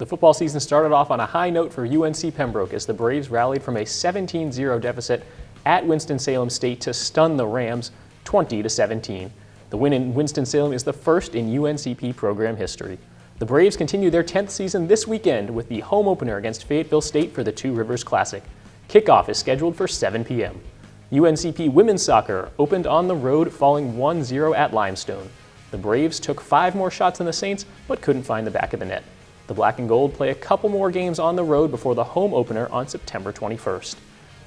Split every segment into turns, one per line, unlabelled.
The football season started off on a high note for UNC Pembroke as the Braves rallied from a 17-0 deficit at Winston-Salem State to stun the Rams 20-17. The win in Winston-Salem is the first in UNCP program history. The Braves continue their 10th season this weekend with the home opener against Fayetteville State for the Two Rivers Classic. Kickoff is scheduled for 7 p.m. UNCP women's soccer opened on the road, falling 1-0 at Limestone. The Braves took 5 more shots than the Saints, but couldn't find the back of the net. The Black and Gold play a couple more games on the road before the home opener on September 21st.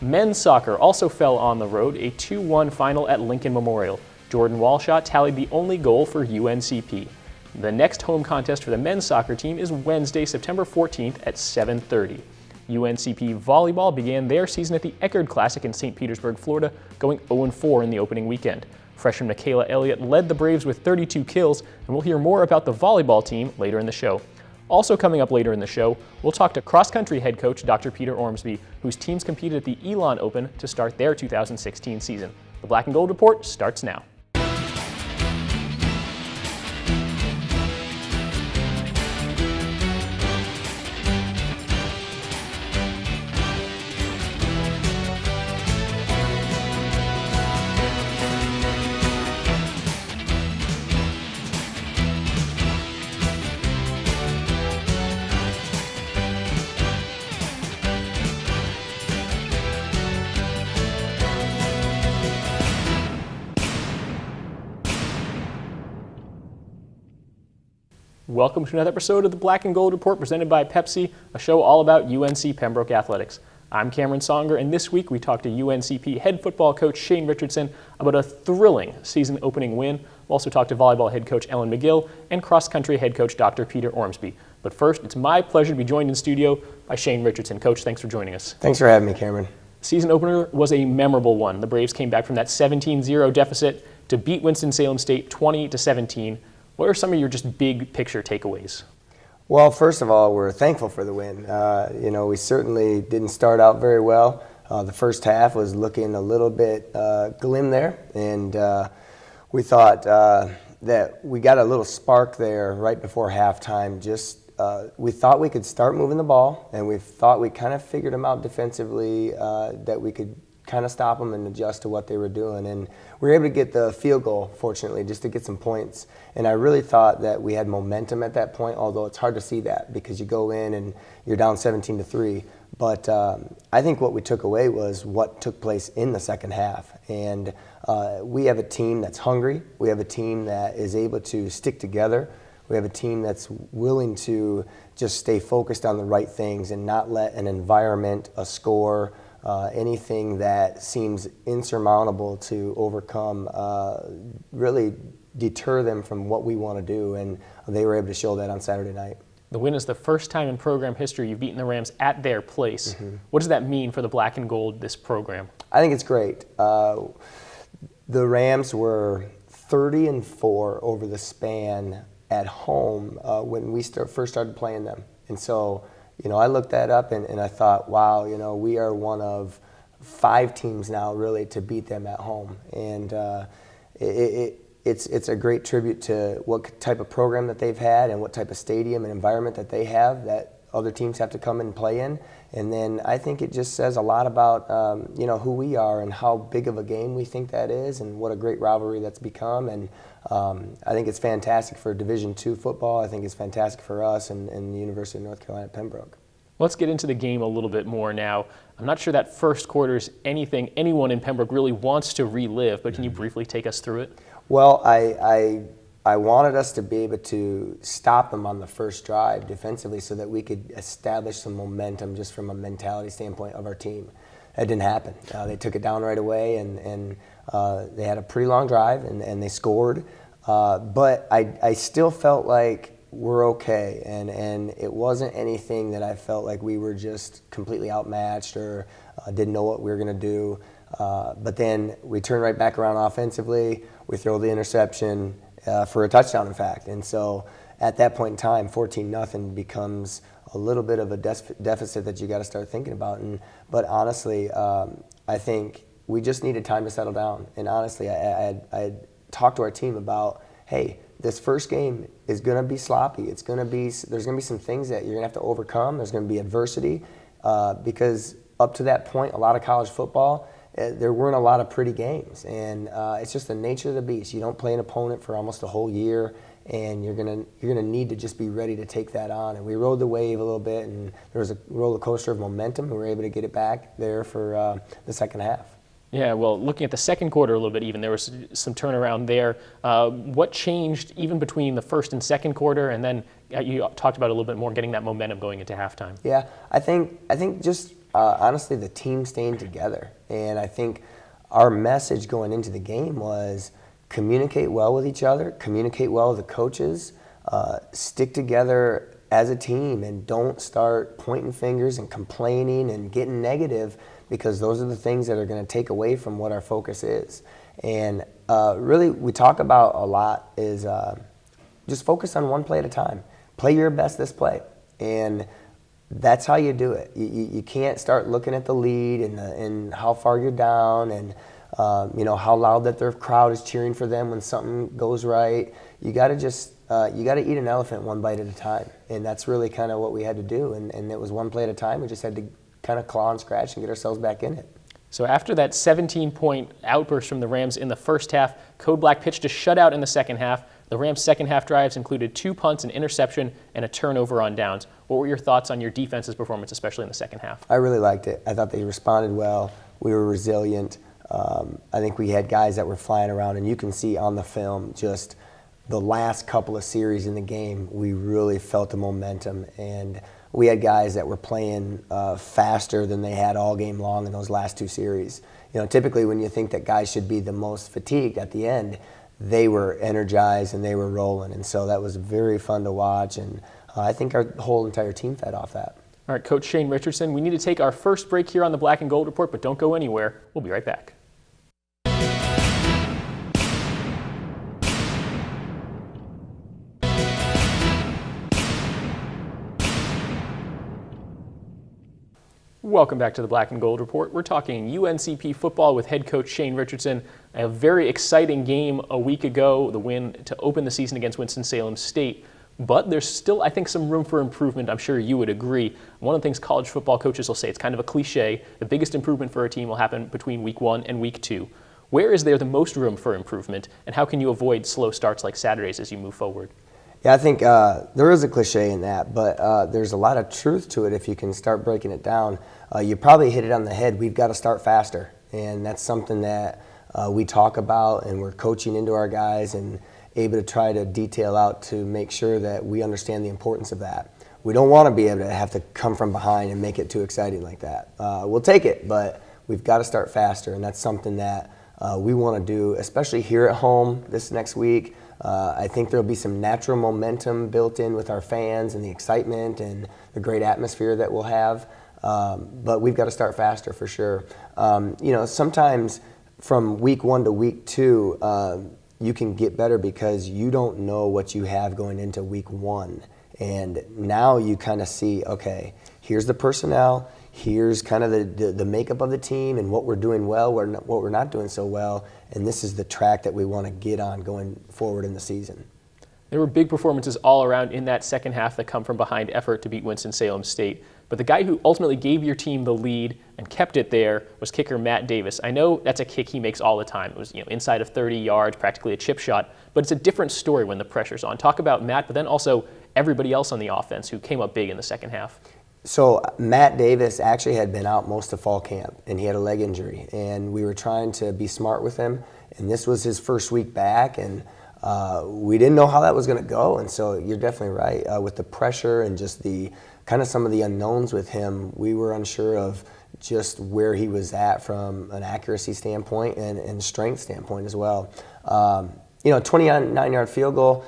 Men's soccer also fell on the road, a 2-1 final at Lincoln Memorial. Jordan Walshot tallied the only goal for UNCP. The next home contest for the men's soccer team is Wednesday, September 14th at 7:30. UNCP volleyball began their season at the Eckerd Classic in St. Petersburg, Florida, going 0-4 in the opening weekend. Freshman Michaela Elliott led the Braves with 32 kills, and we'll hear more about the volleyball team later in the show. Also coming up later in the show, we'll talk to cross-country head coach Dr. Peter Ormsby, whose teams competed at the Elon Open to start their 2016 season. The Black and Gold Report starts now. Welcome to another episode of the Black and Gold Report presented by Pepsi, a show all about UNC Pembroke athletics. I'm Cameron Songer, and this week we talked to UNCP head football coach Shane Richardson about a thrilling season opening win. We'll also talk to volleyball head coach Ellen McGill and cross-country head coach Dr. Peter Ormsby. But first, it's my pleasure to be joined in studio by Shane Richardson. Coach, thanks for joining us.
Thanks for having me, Cameron.
Season opener was a memorable one. The Braves came back from that 17-0 deficit to beat Winston-Salem State 20-17. What are some of your just big picture takeaways?
Well, first of all, we're thankful for the win. We certainly didn't start out very well. The first half was looking a little bit glim there, and we thought that we got a little spark there right before halftime. We thought we could start moving the ball, and we thought we kind of figured them out defensively, that we could kind of stop them and adjust to what they were doing. And we were able to get the field goal, fortunately, just to get some points. And I really thought that we had momentum at that point, although it's hard to see that because you go in and you're down 17-3. But I think what we took away was what took place in the second half. And we have a team that's hungry. We have a team that is able to stick together. We have a team that's willing to just stay focused on the right things and not let an environment, a score, anything that seems insurmountable to overcome really deter them from what we want to do, and they were able to show that on Saturday night.
The win is the first time in program history you've beaten the Rams at their place. Mm-hmm. What does that mean for the Black and Gold, this program?
I think it's great. The Rams were 30-4 over the span at home when we first started playing them, and so I looked that up and I thought, wow, we are one of 5 teams now really to beat them at home. And it's a great tribute to what type of program that they've had and what type of stadium and environment that they have that other teams have to come and play in. And then I think it just says a lot about, who we are and how big of a game we think that is and what a great rivalry that's become. And I think it's fantastic for Division II football. I think it's fantastic for us and the University of North Carolina at Pembroke.
Let's get into the game a little bit more now. I'm not sure that first quarter is anything anyone in Pembroke really wants to relive, but can you briefly take us through it?
Well, I wanted us to be able to stop them on the first drive defensively so that we could establish some momentum just from a mentality standpoint of our team. That didn't happen. They took it down right away, and they had a pretty long drive, and they scored. But I still felt like we're okay, and it wasn't anything that I felt like we were just completely outmatched or didn't know what we were going to do. But then we turn right back around offensively. We throw the interception for a touchdown, in fact. And so at that point in time, 14-0 becomes a little bit of a deficit that you got to start thinking about. But honestly, I think we just needed time to settle down. And honestly, I had talked to our team about, hey, this first game is going to be sloppy. There's going to be some things that you're going to have to overcome. There's going to be adversity because up to that point, a lot of college football, there weren't a lot of pretty games. And it's just the nature of the beast. You don't play an opponent for almost a whole year, and you're gonna need to just be ready to take that on. And we rode the wave a little bit, and there was a roller coaster of momentum, and we were able to get it back there for the second half.
Yeah, well, looking at the second quarter a little bit even, there was some turnaround there. What changed even between the first and second quarter, and then you talked about a little bit more getting that momentum going into halftime?
Yeah, I think just honestly the team staying together, and I think our message going into the game was communicate well with each other, communicate well with the coaches, stick together as a team, and don't start pointing fingers and complaining and getting negative, because those are the things that are going to take away from what our focus is. And really, we talk about a lot is just focus on one play at a time. Play your best this play, and that's how you do it. You can't start looking at the lead and how far you're down and how loud that their crowd is cheering for them when something goes right. You got to just you got to eat an elephant one bite at a time, and that's really kind of what we had to do. And it was one play at a time. We just had to kind of claw and scratch and get ourselves back in it.
So after that 17-point outburst from the Rams in the first half, Code Black pitched a shutout in the second half. The Rams' second half drives included 2 punts, an interception, and a turnover on downs. What were your thoughts on your defense's performance, especially in the second half?
I really liked it. I thought they responded well. We were resilient. I think we had guys that were flying around, and you can see on the film just the last couple of series in the game, we really felt the momentum, and we had guys that were playing faster than they had all game long in those last 2 series. Typically when you think that guys should be the most fatigued at the end, they were energized and they were rolling, and so that was very fun to watch, and I think our whole entire team fed off that.
All right, Coach Shane Richardson, we need to take our first break here on the Black and Gold Report, but don't go anywhere. We'll be right back. Welcome back to the Black and Gold Report. We're talking UNCP football with head coach Shane Richardson. A very exciting game a week ago, the win to open the season against Winston-Salem State. But there's still, I think, some room for improvement. I'm sure you would agree. One of the things college football coaches will say, it's kind of a cliche, the biggest improvement for a team will happen between week 1 and week 2. Where is there the most room for improvement, and how can you avoid slow starts like Saturdays as you move forward?
Yeah, I think there is a cliche in that, but there's a lot of truth to it if you can start breaking it down. You probably hit it on the head. We've got to start faster, and that's something that we talk about, and we're coaching into our guys and able to try to detail out to make sure that we understand the importance of that. We don't want to be able to have to come from behind and make it too exciting like that. We'll take it, but we've got to start faster, and that's something that we want to do, especially here at home this next week. I think there'll be some natural momentum built in with our fans and the excitement and the great atmosphere that we'll have. But we've got to start faster for sure. Sometimes from week 1 to week 2, you can get better because you don't know what you have going into week 1. And now you kind of see, okay, here's the personnel, here's kind of the makeup of the team and what we're doing well, what we're not doing so well, and this is the track that we want to get on going forward in the season.
There were big performances all around in that second half that come from behind effort to beat Winston-Salem State. But the guy who ultimately gave your team the lead and kept it there was kicker Matt Davis. I know that's a kick he makes all the time. It was inside of 30 yards, practically a chip shot. But it's a different story when the pressure's on. Talk about Matt, but then also everybody else on the offense who came up big in the second half.
So Matt Davis actually had been out most of fall camp, and he had a leg injury. And we were trying to be smart with him. And this was his first week back, and we didn't know how that was going to go. And so you're definitely right. With the pressure and just the kind of some of the unknowns with him, we were unsure of just where he was at from an accuracy standpoint and strength standpoint as well. 29-yard field goal,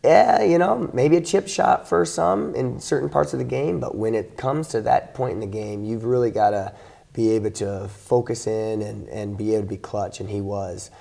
yeah, maybe a chip shot for some in certain parts of the game, but when it comes to that point in the game, you've really got to be able to focus in and be able to be clutch, and he was.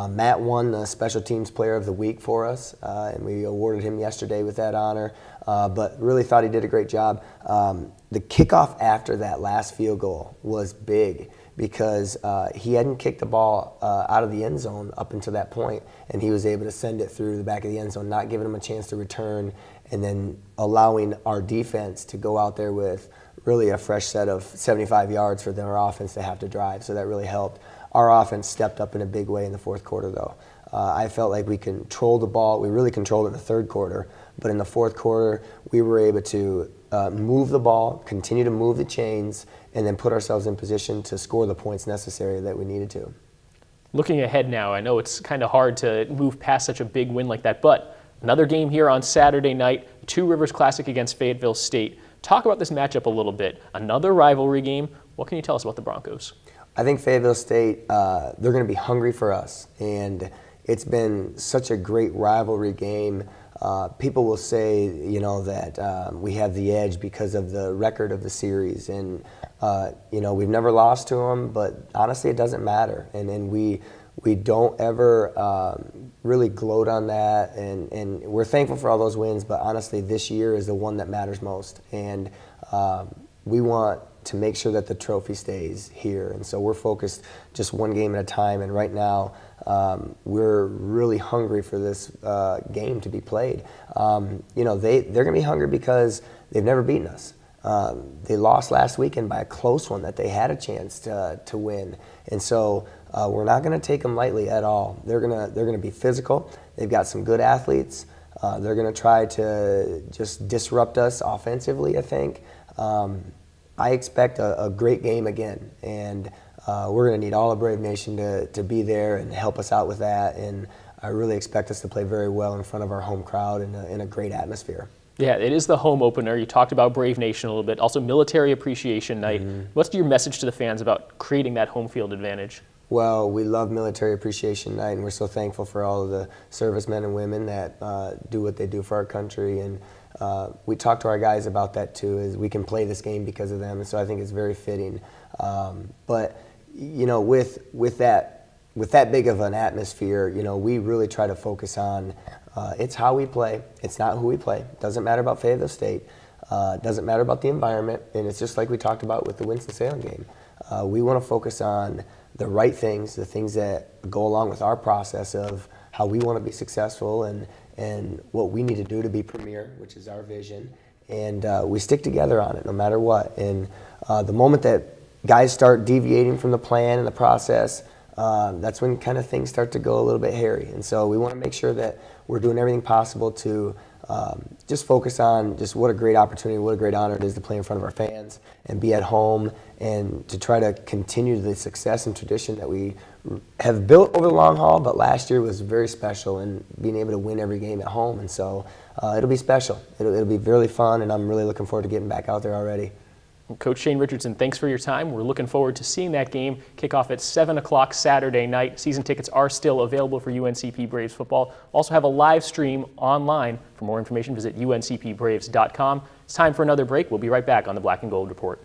Matt won the Special Teams Player of the Week for us, and we awarded him yesterday with that honor, but really thought he did a great job. The kickoff after that last field goal was big because he hadn't kicked the ball out of the end zone up until that point, and he was able to send it through the back of the end zone, not giving him a chance to return, and then allowing our defense to go out there with really a fresh set of 75 yards for their offense to have to drive. So that really helped. Our offense stepped up in a big way in the fourth quarter, though. I felt like we controlled the ball. We really controlled it in the third quarter, but in the fourth quarter, we were able to move the ball, continue to move the chains, and then put ourselves in position to score the points necessary that we needed to.
Looking ahead now, I know it's kind of hard to move past such a big win like that, but another game here on Saturday night, Two Rivers Classic against Fayetteville State. Talk about this matchup a little bit. Another rivalry game. What can you tell us about the Broncos?
I think Fayetteville State, they're going to be hungry for us, and it's been such a great rivalry game. People will say, you know, that we have the edge because of the record of the series, and you know, we've never lost to them, but honestly, it doesn't matter, and we don't ever really gloat on that, and we're thankful for all those wins, but honestly, this year is the one that matters most, and we want to make sure that the trophy stays here, and so we're focused just one game at a time, and right now we're really hungry for this game to be played. You know, they're going to be hungry because they've never beaten us. They lost last weekend by a close one that they had a chance to win, and so we're not going to take them lightly at all. They're gonna be physical. They've got some good athletes. They're going to try to just disrupt us offensively, I think. I expect a great game again, and we're going to need all of Brave Nation to be there and help us out with that, and I really expect us to play very well in front of our home crowd in a great atmosphere.
Yeah, it is the home opener. You talked about Brave Nation a little bit. Also, Military Appreciation Night. What's your message to the fans about creating that home field advantage?
Well, we love Military Appreciation Night, and we're so thankful for all of the servicemen and women that do what they do for our country. And we talk to our guys about that too, is we can play this game because of them, and so I think it's very fitting. But you know, with that big of an atmosphere, you know, we really try to focus on it's how we play. It's not who we play. Doesn't matter about Fayetteville State. Doesn't matter about the environment, and it's just like we talked about with the Winston-Salem game. We want to focus on the right things, the things that go along with our process of how we want to be successful and what we need to do to be premier, which is our vision. And we stick together on it no matter what. And the moment that guys start deviating from the plan and the process, that's when kind of things start to go a little bit hairy. And so we want to make sure that we're doing everything possible to just focus on just what a great opportunity, what a great honor it is to play in front of our fans and be at home, and to try to continue the success and tradition that we have built over the long haul. But last year was very special, and being able to win every game at home. And so it'll be special. It'll be really fun, and I'm really looking forward to getting back out there already.
Coach Shane Richardson, thanks for your time. We're looking forward to seeing that game kick off at 7 o'clock Saturday night. Season tickets are still available for UNCP Braves football. Also have a live stream online. For more information, visit uncpbraves.com. It's time for another break. We'll be right back on the Black and Gold Report.